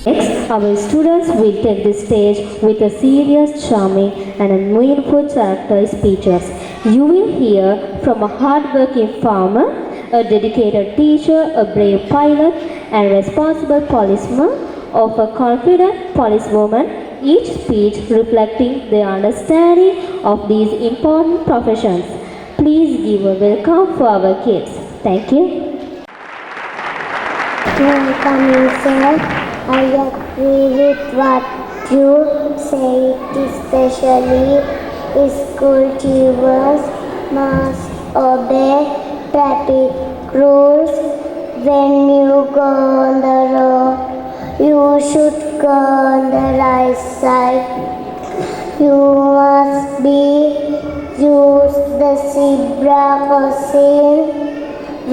Next, our students will take the stage with a serious, charming, and a meaningful character speeches. You will hear from a hardworking farmer, a dedicated teacher, a brave pilot, and responsible policeman, of a confident policewoman, each speech reflecting their understanding of these important professions. Please give a welcome for our kids. Thank you. Welcome, sir. I agree with what you say, especially school children must obey traffic rules. When you go on the road, you should go on the right side. You must use the zebra crossing.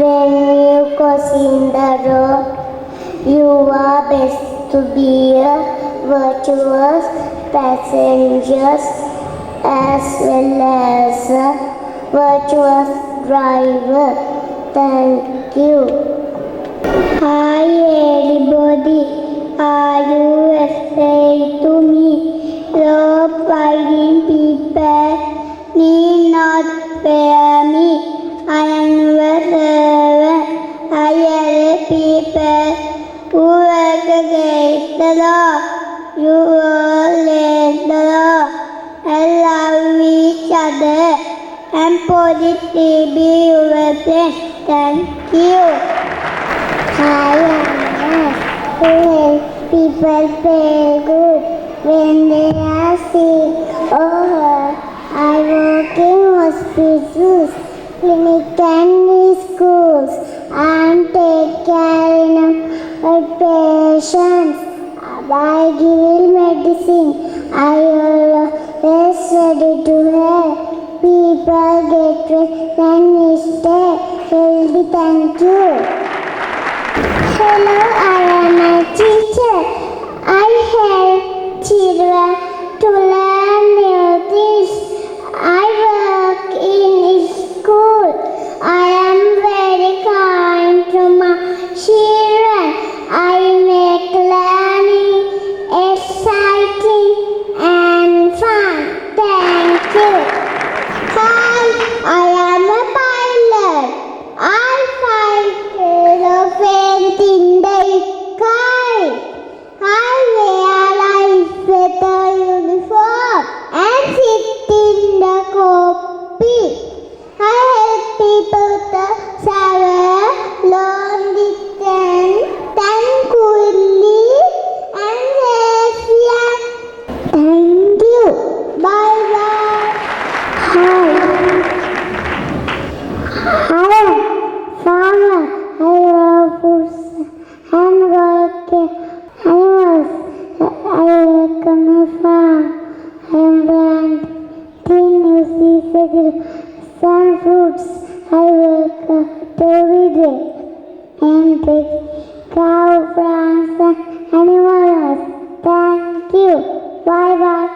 When you crossing the road, you are best to be a virtuous passenger as well as a virtuous driver. Thank you. Hi everybody, are you afraid to me? Law-abiding people need not fear me. I am your servant. I am people who work against the law. You violate the law and love each other and positively be your friends. Thank you. I am who helps people feel good when they are sick or hurt. I work in hospitals, clinics and schools and take care of patients by giving medicine. I always ready to help people get well and stay healthy. Thank you. Hello, I am a teacher. I help children to learn new things. I work in school. I am very kind to my children. I make learning exciting and fun. Thank you. Hi, I am a pilot. I fly aeroplanes in the sky. I wear life weather uniform and sit in the cockpit. I help people to travel long distance tranquilly and safely. Thank you. Bye bye. Hi. Hello, farmer. I love foods and work animals. I work on a farm. I am planting new seeds, some fruits. I work every day and take cow, plants, and animals. Thank you. Bye bye.